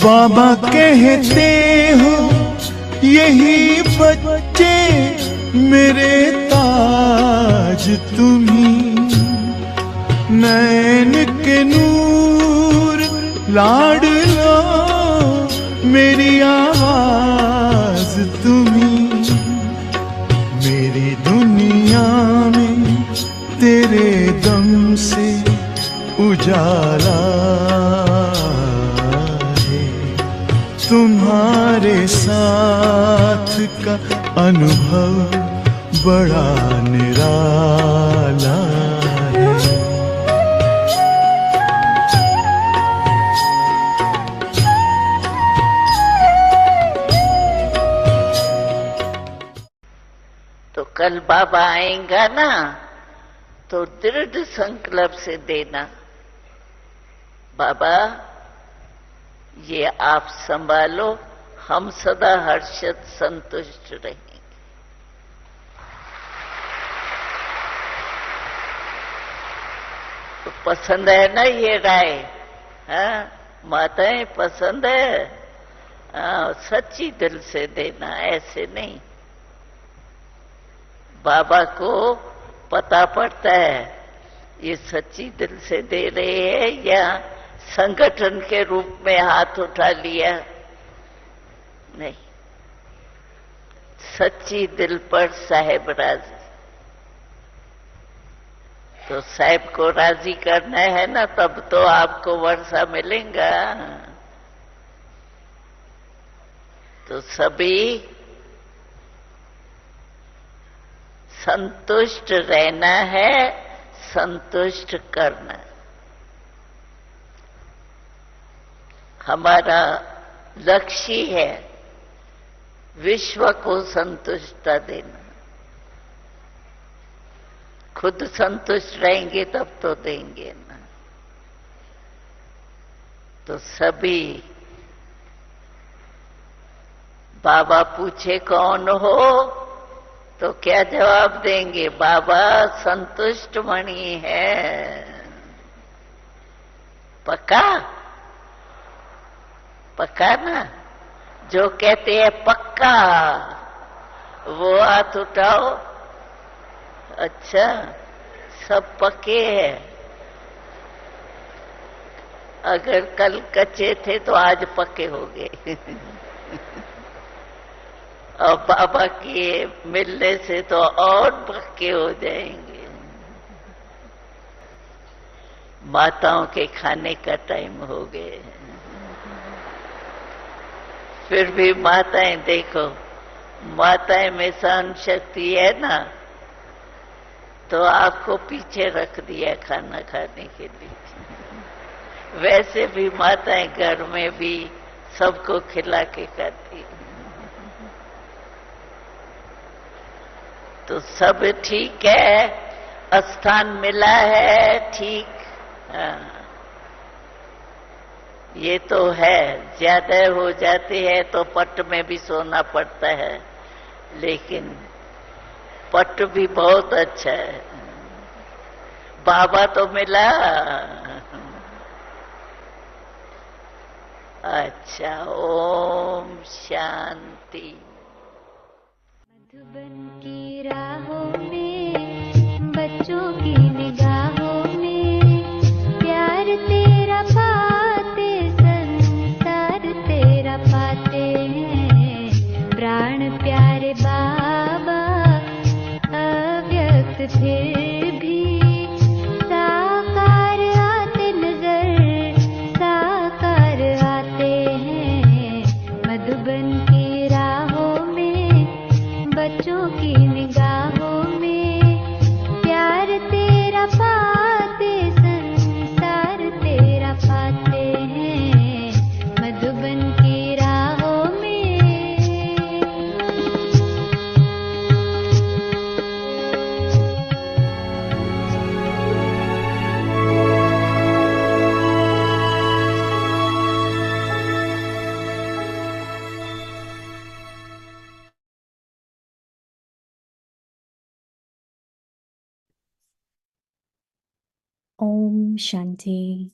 बाबा कहते हो यही बच्चे मेरे ताज तुम्ही, नैन के नूर लाडलो मेरी आवाज तुम्ही, मेरी दुनिया में तेरे दम से उजाला है, तुम्हारे साथ का अनुभव बड़ा निराला है। तो कल बाबा आएगा ना, तो दृढ़ संकल्प से देना, बाबा ये आप संभालो, हम सदा हर्षित संतुष्ट रहेंगे। तो पसंद है ना ये राय? हाँ, माताएं पसंद है? हाँ, सच्ची दिल से देना, ऐसे नहीं। बाबा को पता पड़ता है ये सच्ची दिल से दे रहे हैं या संगठन के रूप में हाथ उठा लिया। नहीं, सच्ची दिल पर साहेब राजी। तो साहेब को राजी करना है ना, तब तो आपको वर्षा मिलेगा। तो सभी संतुष्ट रहना है, संतुष्ट करना। हमारा लक्ष्य है विश्व को संतुष्टता देना। खुद संतुष्ट रहेंगे तब तो देंगे ना। तो सभी बाबा पूछे कौन हो, तो क्या जवाब देंगे? बाबा संतुष्ट मणि है। पक्का? पक्का ना? जो कहते हैं पक्का वो हाथ उठाओ। अच्छा, सब पक्के हैं। अगर कल कच्चे थे तो आज पक्के हो गए। और बाबा के मिलने से तो और पक्के हो जाएंगे। माताओं के खाने का टाइम हो गए। फिर भी माताएं देखो, माताएं में सहन शक्ति है ना, तो आपको पीछे रख दिया खाना खाने के लिए। वैसे भी माताएं घर में भी सबको खिला के खाती। तो सब ठीक है, स्थान मिला है, ठीक। हाँ, ये तो है। ज्यादा हो जाती है तो पट में भी सोना पड़ता है, लेकिन पट भी बहुत अच्छा है। बाबा तो मिला। अच्छा, ओम शांति। मधुबन की राहों में, बच्चों की निगाहों में, प्यार तेरा पाते संसार तेरा पाते हैं। प्राण प्यारे बाबा अव्यक्त फिर भी साकार आते नजर, साकार आते हैं। मधुबन की राहों में, बच्चों की निगाहों में, प्यार तेरा पाते संसार तेरा पाते हैं। मधुबन की राहों में। Om Shanti.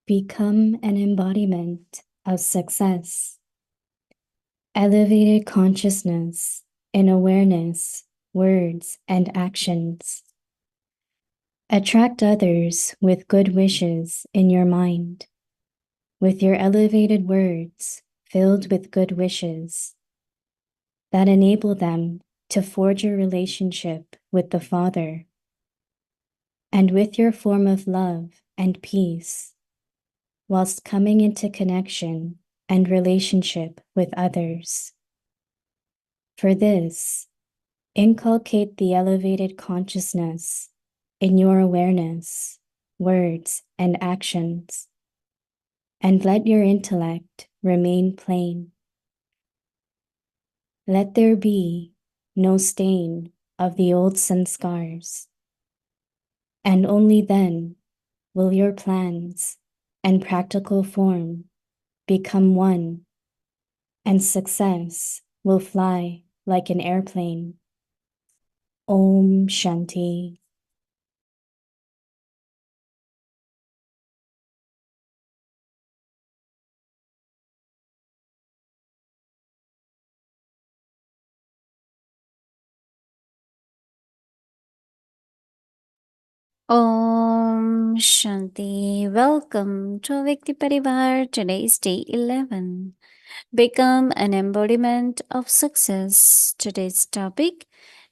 Become an embodiment of success. Elevated consciousness in awareness, words, and actions. Attract others with good wishes in your mind, with your elevated words filled with good wishes that enable them to forge a relationship with the Father, and with your form of love and peace, whilst coming into connection and relationship with others. For this, inculcate the elevated consciousness in your awareness, words, and actions, and let your intellect remain plain. Let there be no stain of the old sanskars, and only then will your plans and practical form become one, and success will fly like an airplane. Om Shanti. Om Shanti. Welcome to Vyakti Parivar. Today is day 11. Become an embodiment of success. Today's topic: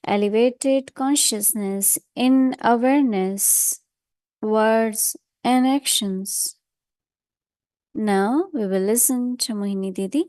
elevated consciousness in awareness, words, and actions. Now we will listen to Mohini Didi.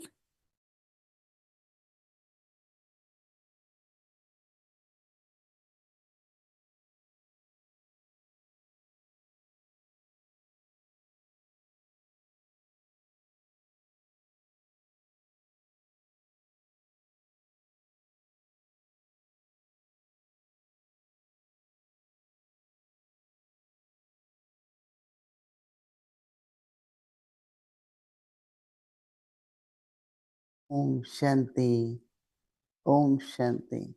Om Shanti, Om Shanti.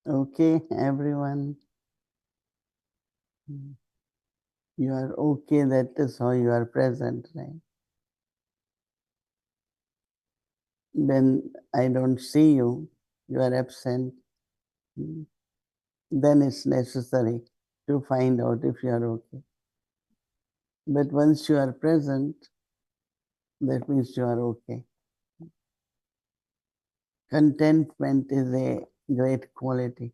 Okay, everyone. You are okay, that is how you are present, right? When I don't see you, you are absent, then it's necessary to find out if you are okay. But once you are present, that means you are okay. Contentment is a great quality.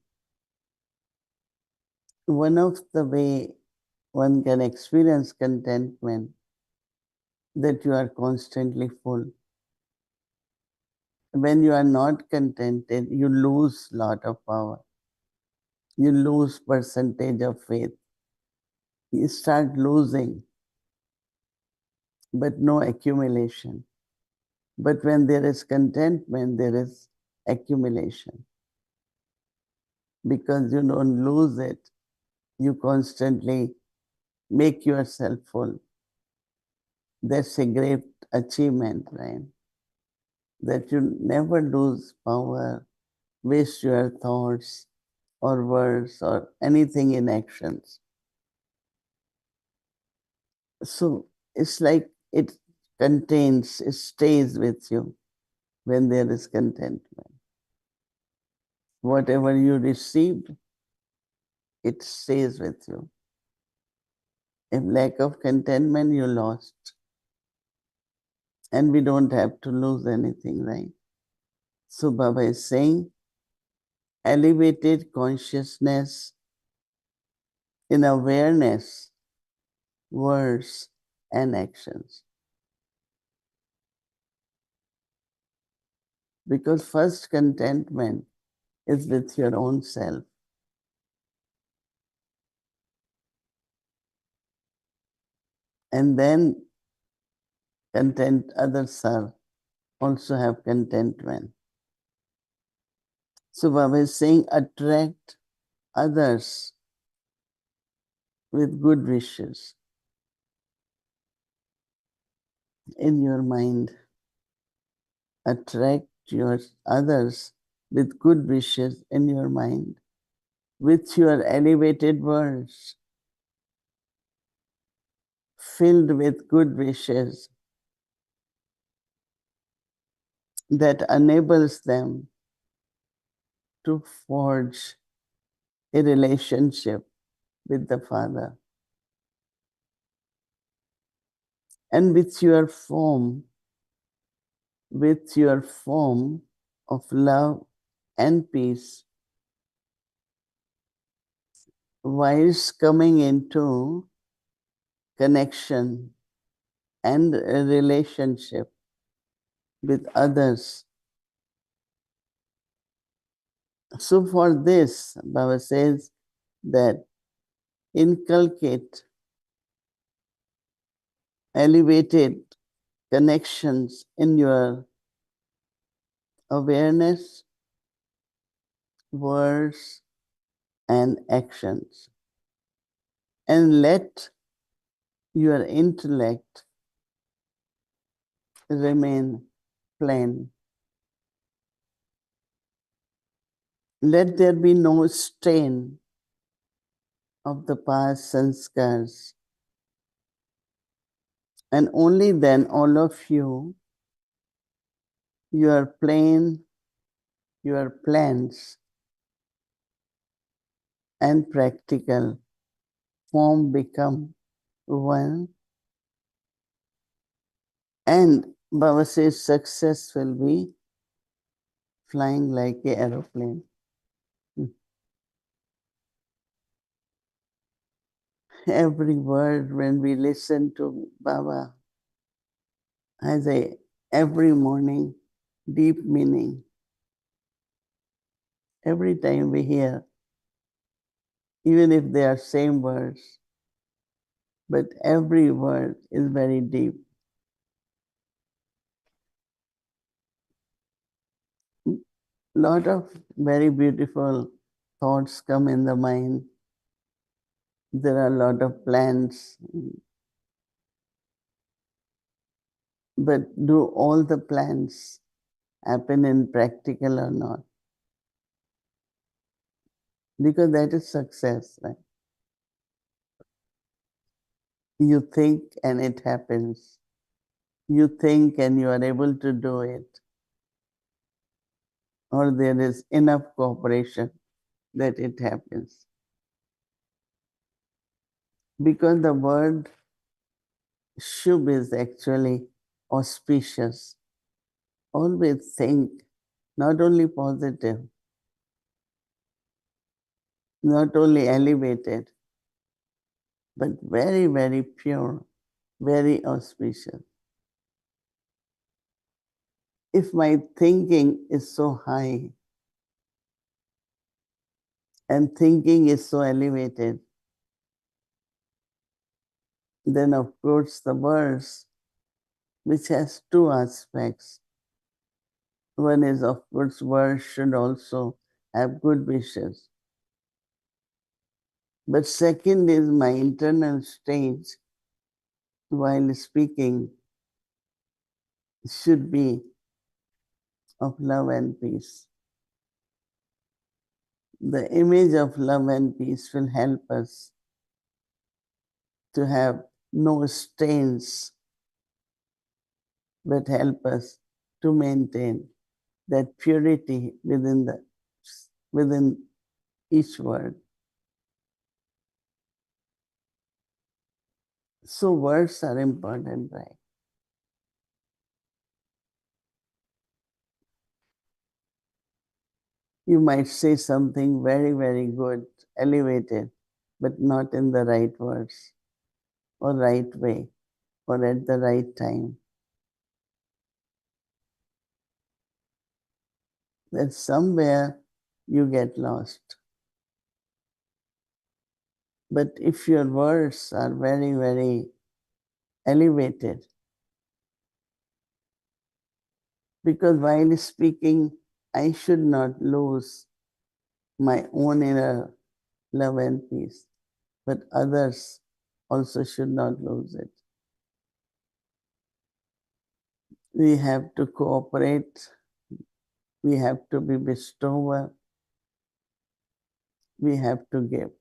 One of the way one can experience contentment, that you are constantly full. When you are not contented, you lose lot of power. You lose percentage of faith. You start losing, but no accumulation. But when there is contentment, there is accumulation. Because you don't lose it, you constantly make yourself full. That's a great achievement, right? That you never lose power, waste your thoughts or words or anything in actions. So it's like it contains, it stays with you when there is contentment. Whatever you received, it stays with you. If lack of contentment, you lost. And we don't have to lose anything, right? So Baba is saying, elevated consciousness in awareness, words, and actions. Because first contentment is with your own self. And then others are also have contentment. So Baba is saying, attract others with good wishes in your mind. Attract your others with good wishes in your mind, with your elevated words. filled with good wishes that enables them to forge a relationship with the Father. And with your form of love and peace, whilst coming into connection and a relationship with others. So for this, Baba says that inculcate elevated connections in your awareness, words, and actions. And let your intellect remain plain. Let there be no stain of the past sanskars. And only then all of you, your plans and practical form become one. And Baba says success will be flying like an aeroplane. Every word when we listen to Baba has every morning deep meaning. Every time we hear, even if they are same words, but every word is very deep. Lot of very beautiful thoughts come in the mind. There are a lot of plans, but do all the plans happen in practical or not? Because that is success, right? You think and it happens. You think and you are able to do it. Or there is enough cooperation that it happens. Because the word Shubh is actually auspicious. Always think not only positive, not only elevated, but very, very pure, very auspicious. If my thinking is so high and thinking is so elevated, then of course the verse, which has two aspects. One is, of course, verse should also have good wishes. But second is my internal state while speaking should be of love and peace. The image of love and peace will help us to have no stains, but help us to maintain that purity within each word. So words are important, right? You might say something very, very good, elevated, but not in the right words or right way or at the right time. That somewhere you get lost. But if your words are very, very elevated, because while speaking, I should not lose my own inner love and peace, but others also should not lose it. We have to cooperate, we have to be bestower, we have to give.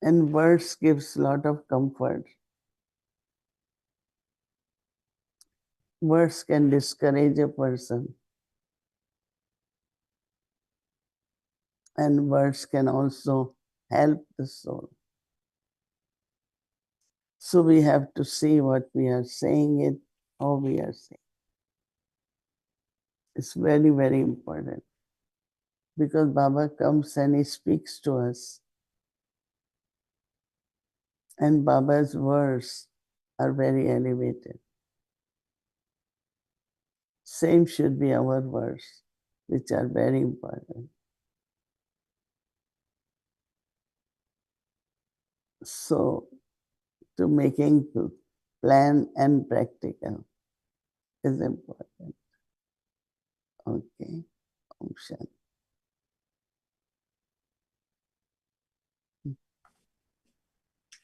And words gives lot of comfort. Words can discourage a person. And words can also help the soul. So we have to see what we are saying it, how we are saying. It's very, very important. Because Baba comes and he speaks to us. And Baba's words are very elevated. Same should be our words, which are very important. So, to making to plan and practical is important. Okay. Om Shanti.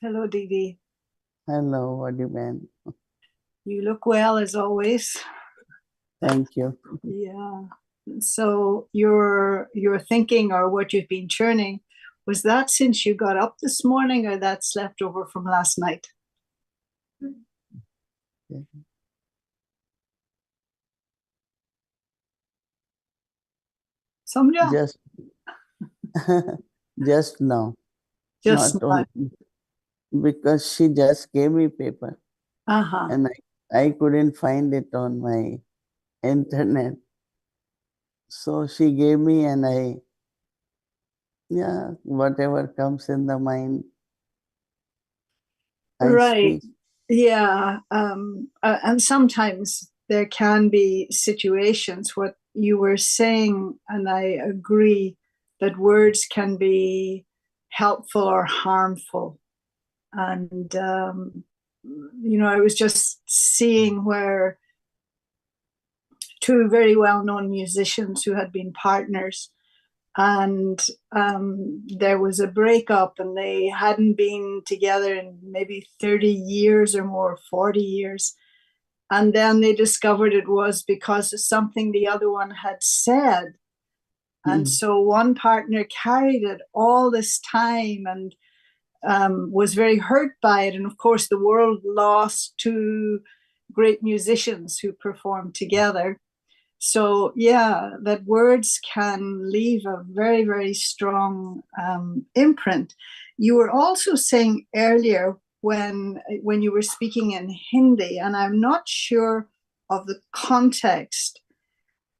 Hello, Didi. Hello, Vadiman. You look well as always. Thank you. Yeah. So your thinking or what you've been churning, was that since you got up this morning or that's left over from last night? Samjha? Just just now. Just Not now. only because she just gave me paper Uh-huh. and I couldn't find it on my internet. So she gave me and whatever comes in the mind, I Right. speak. Yeah. And sometimes there can be situations, what you were saying, and I agree, that words can be helpful or harmful. And, I was just seeing where two very well-known musicians who had been partners, and there was a breakup and they hadn't been together in maybe 30 years or more, 40 years. And then they discovered it was because of something the other one had said. And so one partner carried it all this time and was very hurt by it. And of course, the world lost two great musicians who performed together. So, yeah, that words can leave a very, very strong imprint. You were also saying earlier when you were speaking in Hindi, and I'm not sure of the context,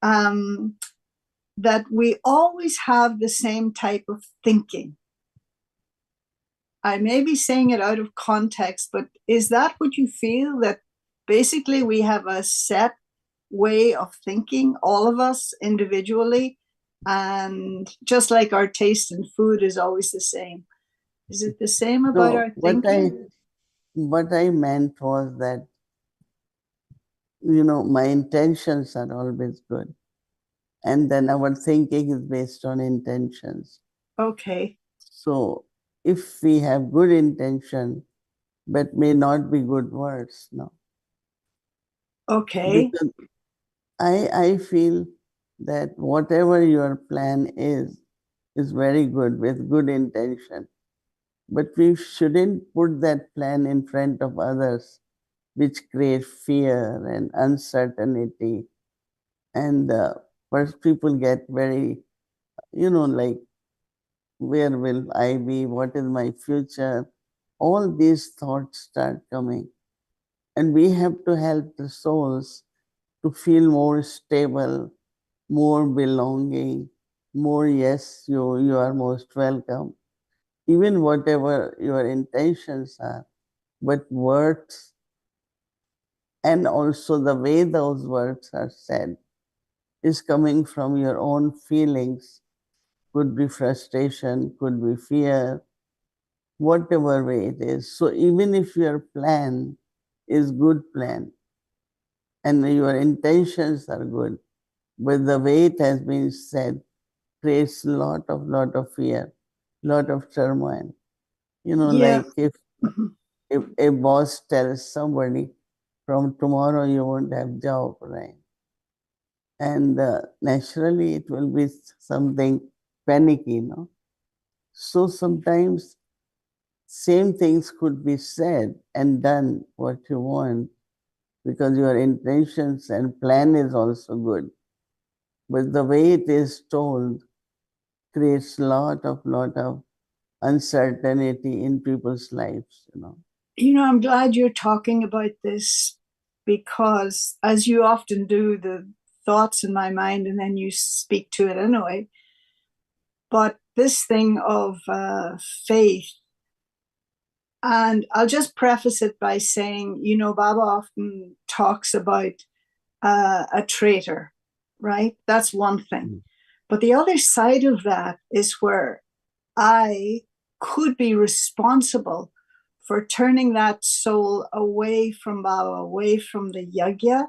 that we always have the same type of thinking. I may be saying it out of context, but is that what you feel? That basically we have a set way of thinking, all of us individually, and just like our taste in food is always the same. Is it the same about No, our thinking? what I meant was that, my intentions are always good. And then our thinking is based on intentions. Okay. So if we have good intention, but may not be good words, no. Okay. Because I feel that whatever your plan is very good with good intention. But we shouldn't put that plan in front of others, which create fear and uncertainty. And first people get very, like, where will I be? What is my future? All these thoughts start coming. And we have to help the souls to feel more stable, more belonging, more, yes, you are most welcome. Even whatever your intentions are, but words and also the way those words are said is coming from your own feelings. Could be frustration, could be fear, whatever way it is. So even if your plan is good plan and your intentions are good, but the way it has been said creates lot of fear, lot of turmoil. Yeah. Like if a boss tells somebody from tomorrow you won't have job, right? And naturally it will be something panicky, no? So sometimes same things could be said and done what you want, because your intentions and plan is also good. But the way it is told creates lot of uncertainty in people's lives, I'm glad you're talking about this, because as you often do, the thoughts in my mind and then you speak to it anyway. But this thing of faith, and I'll just preface it by saying, Baba often talks about a traitor, right? That's one thing. But the other side of that is where I could be responsible for turning that soul away from Baba, away from the yagya,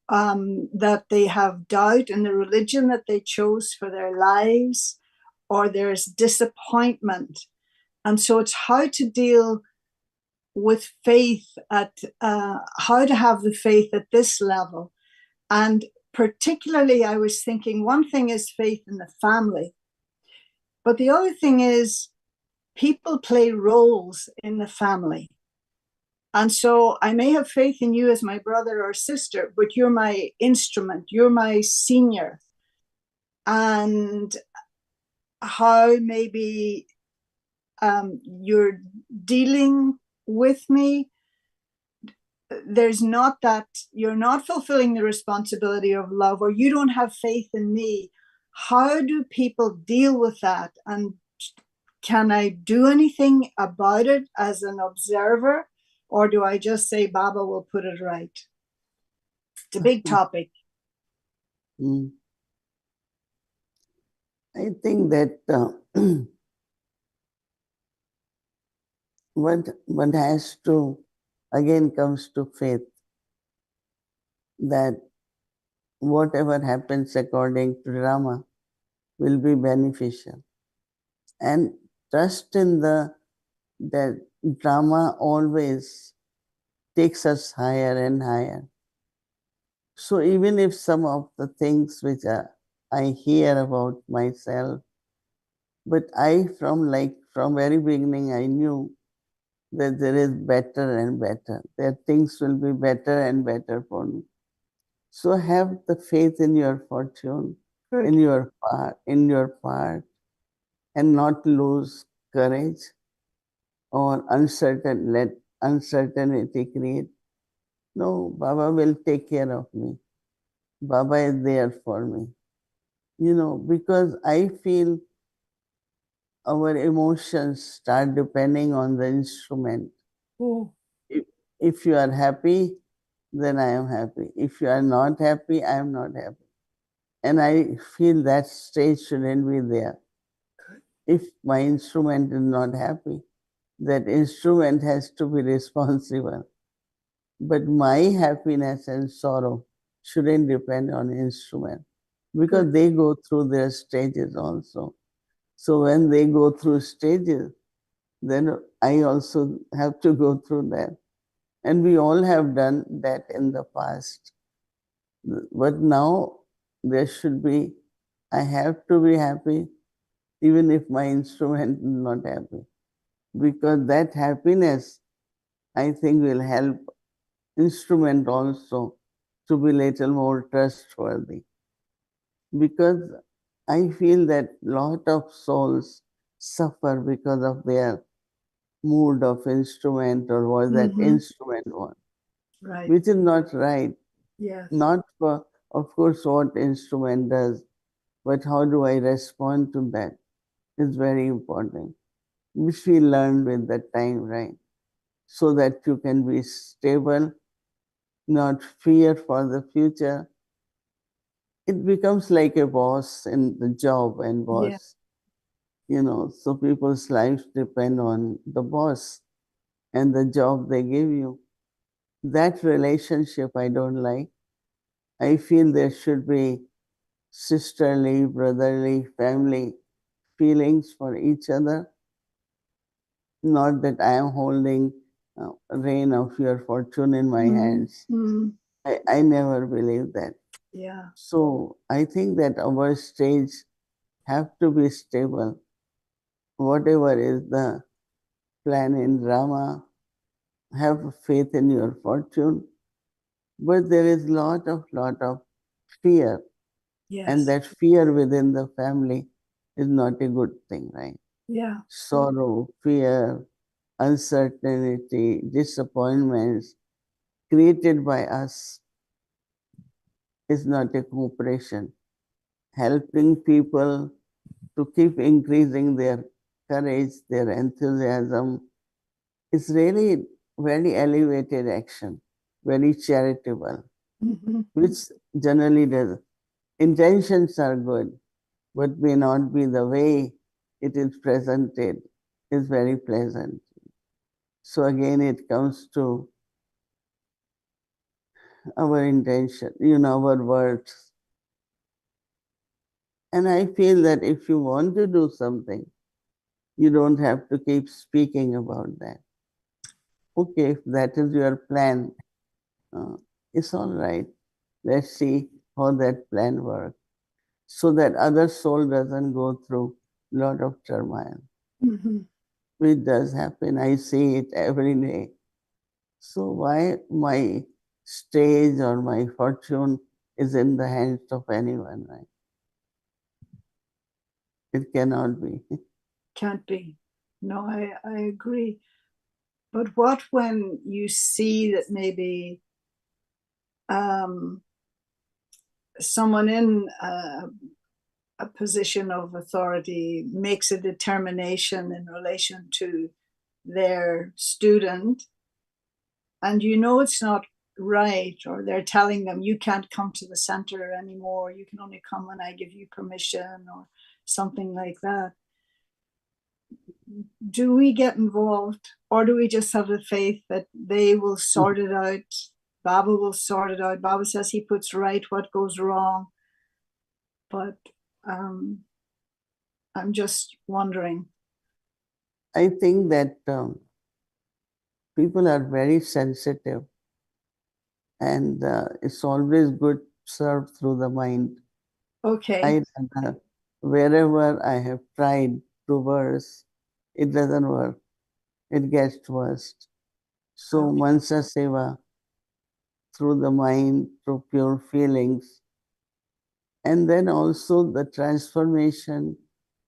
that they have doubt in the religion that they chose for their lives, or there's disappointment. And so it's how to deal with faith how to have the faith at this level. And particularly, I was thinking one thing is faith in the family, but the other thing is people play roles in the family. And so I may have faith in you as my brother or sister, but you're my instrument, you're my senior. And how maybe you're dealing with me, there's not that, you're not fulfilling the responsibility of love, or you don't have faith in me. How do people deal with that? And can I do anything about it as an observer? Or do I just say Baba will put it right? It's a big topic. I think that what has to, again, comes to faith, that whatever happens according to drama will be beneficial. And trust in that drama always takes us higher and higher. So even if some of the things which I hear about myself, but from very beginning, I knew that there is better and better, that things will be better and better for me. So have the faith in your fortune, in your part, and not lose courage or let uncertainty create. No, Baba will take care of me. Baba is there for me. Because I feel our emotions start depending on the instrument. If you are happy, then I am happy. If you are not happy, I am not happy. And I feel that stage shouldn't be there. If my instrument is not happy, that instrument has to be responsible. But my happiness and sorrow shouldn't depend on instrument, because they go through their stages also. So when they go through stages, then I also have to go through that. And we all have done that in the past. But now there should be, I have to be happy even if my instrument is not happy. Because that happiness, I think, will help instrument also to be little more trustworthy. Because I feel that lot of souls suffer because of their mood of instrument or what that instrument wants. Right. Which is not right. Yes. Not for, of course, what instrument does, but how do I respond to that is very important, which we learn with the time, right? So that you can be stable, not fear for the future. It becomes like a boss in the job and boss. So people's lives depend on the boss and the job they give you. That relationship I don't like. I feel there should be sisterly, brotherly, family feelings for each other. Not that I am holding a reign of your fortune in my hands. I never believe that. Yeah. So I think that our stage have to be stable. Whatever is the plan in drama, have faith in your fortune, but there is lot of fear, Yes. and that fear within the family is not a good thing, right? Yeah. Sorrow, fear, uncertainty, disappointments created by us is not a cooperation. Helping people to keep increasing their courage, their enthusiasm is really very elevated action, very charitable, Mhm. which generally does. Intentions are good, but may not be the way it is presented is very pleasant. So again, it comes to our intention, our words. And I feel that if you want to do something, you don't have to keep speaking about that. Okay, if that is your plan, uh, it's all right. Let's see how that plan works so that other soul doesn't go through a lot of turmoil. Mhm. Which does happen. I see it every day. So why my stage or my fortune is in the hands of anyone, right? It cannot be. Can't be. No, I agree. But what when you see that maybe someone in a position of authority makes a determination in relation to their student, and you know it's not right, or they're telling them you can't come to the center anymore, you can only come when I give you permission, or something like that. Do we get involved, or do we just have the faith that they will sort it out? Baba will sort it out. Baba says he puts right what goes wrong. But I'm just wondering. I think that people are very sensitive, and it's always good served through the mind. Okay. Wherever I have tried to verse, it doesn't work. It gets worse. So Mansa Seva, through the mind, through pure feelings, and then also the transformation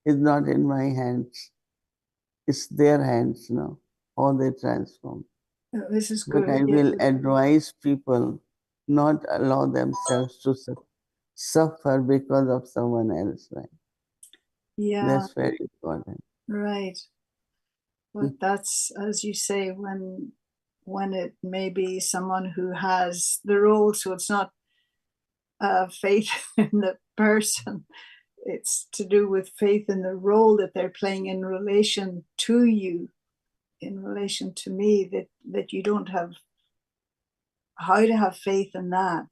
is not in my hands. It's their hands now, how they transform. This is But good. I will advise people not allow themselves to suffer because of someone else, right? Yeah. That's very important. Right. But that's, as you say, when it may be someone who has the role, so it's not faith in the person, it's to do with faith in the role that they're playing in relation to you, in relation to me, that you don't have how to have faith in that.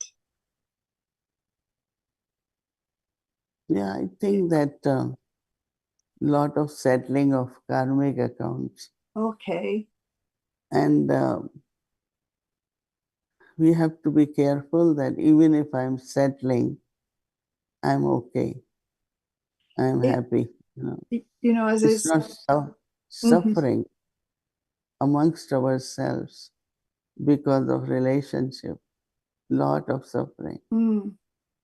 Yeah, I think that lot of settling of karmic accounts. Okay. And we have to be careful that even if I'm settling, I'm okay. I'm happy. As it's not suffering amongst ourselves because of relationship. Lot of suffering.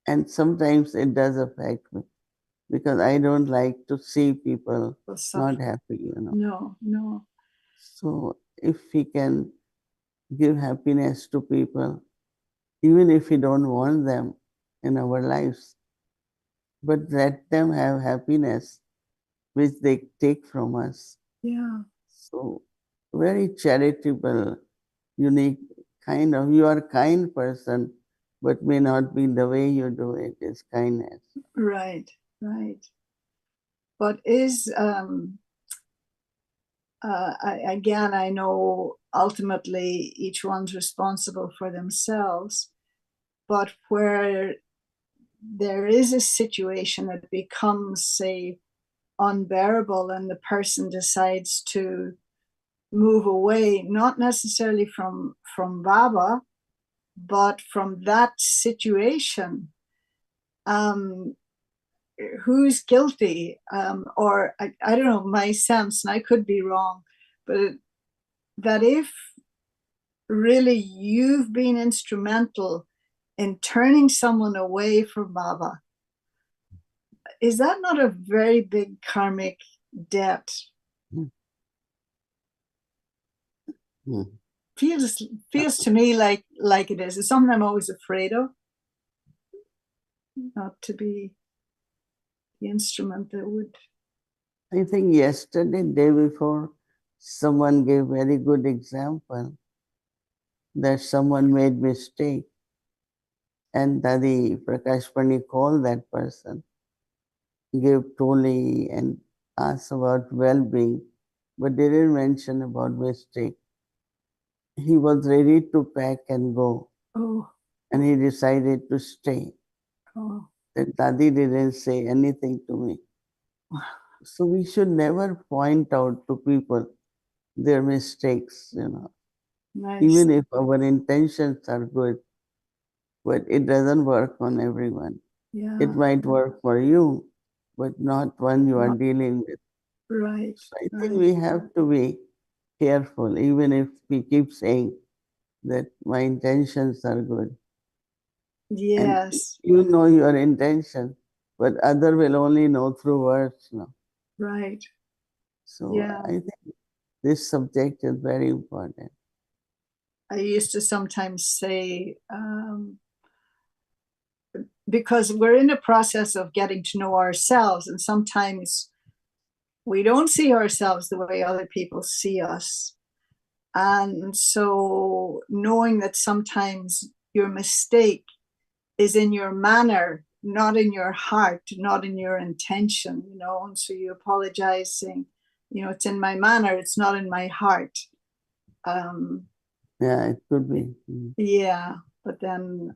And sometimes it does affect me because I don't like to see people not happy, No. So if we can give happiness to people, even if we don't want them in our lives, but let them have happiness which they take from us. Yeah. So very charitable, unique kind of, you are a kind person, but may not be the way you do it is kindness. Right. But is again, I know ultimately each one's responsible for themselves, but where there is a situation that becomes, say, unbearable, and the person decides to move away, not necessarily from Baba, but from that situation, who's guilty? Or I don't know, my sense, and I could be wrong, but that if really you've been instrumental in turning someone away from Baba, is that not a very big karmic debt? Feels to me like it is. It's something I'm always afraid of, not to be the instrument that would. I think yesterday, day before, someone gave very good example that someone made mistake, and Dadi Prakashpani called that person, gave toli and asked about well-being, but they didn't mention about mistake. He was ready to pack and go. Oh. And he decided to stay. Oh. That Dadi didn't say anything to me. So we should never point out to people their mistakes, you know. Nice. Even if our intentions are good, but it doesn't work on everyone. Yeah. It might work for you, but not one you are dealing with. Right. So I think we have to be careful, even if we keep saying that my intentions are good. Yes. And you know your intention, but other will only know through words now. Right. So yeah. I think this subject is very important. I used to sometimes say, because we're in the process of getting to know ourselves, and sometimes we don't see ourselves the way other people see us. And so knowing that sometimes your mistake is in your manner, not in your heart, not in your intention, you know, and so you apologize saying, you know, it's in my manner, it's not in my heart. Yeah, it could be. Yeah, but then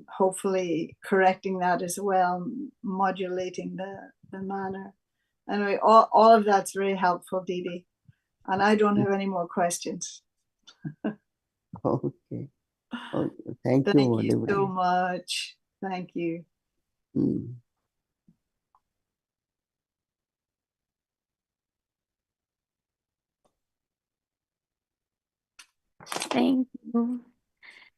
hopefully correcting that as well, modulating the manner. Anyway, all of that's very helpful, Didi. And I don't have any more questions. Okay. Thank you. Thank you so much. Thank you. Thank you.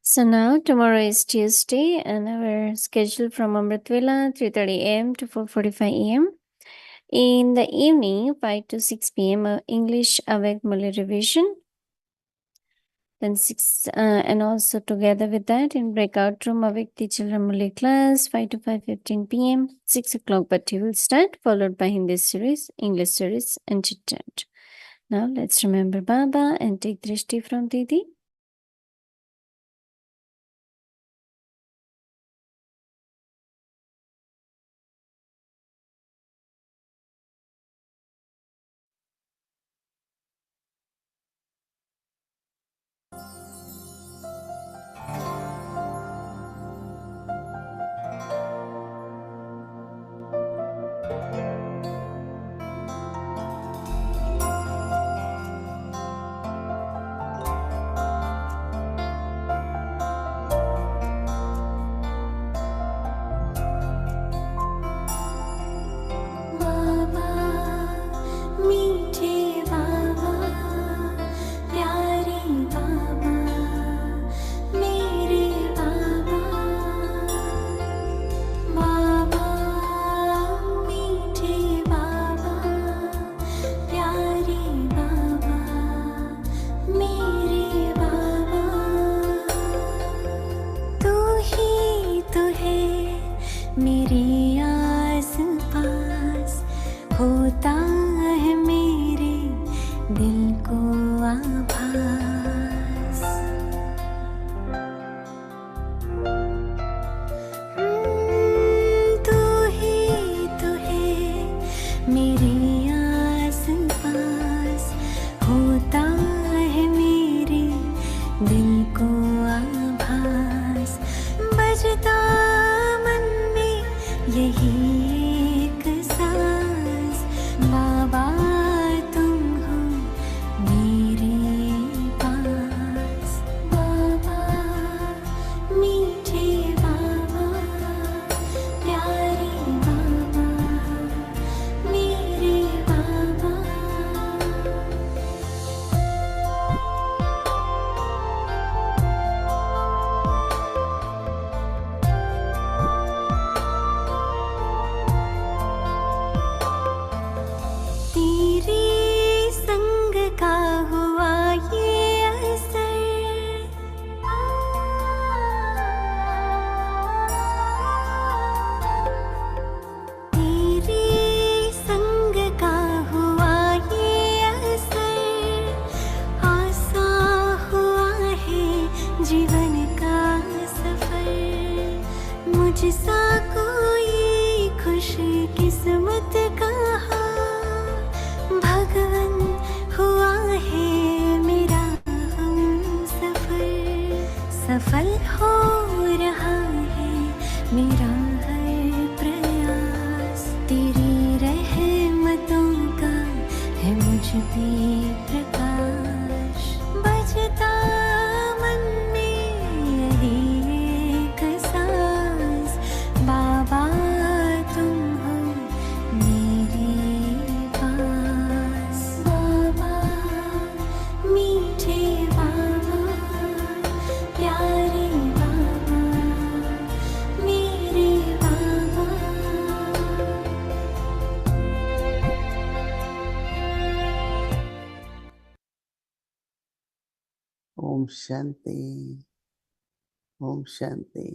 So now tomorrow is Tuesday, and our schedule from Amritvela 3:30 a.m. to 4:45 a.m. In the evening, 5 to 6 p.m. English Awake Malay revision. Then 6 and also together with that in breakout room Awake the Children Malay class 5 to 5:15 p.m. 6 o'clock Bhatti will start, followed by Hindi series, English series, and chit chat. Now let's remember Baba and take Drishti from Didi. मेरे भी प्रकाश बजता मन में यही एक सांस बाबा तुम हो मेरे पास बाबा मीठे बाबा प्यारे बाबा मेरे बाबा Om Shanti. Om Shanti.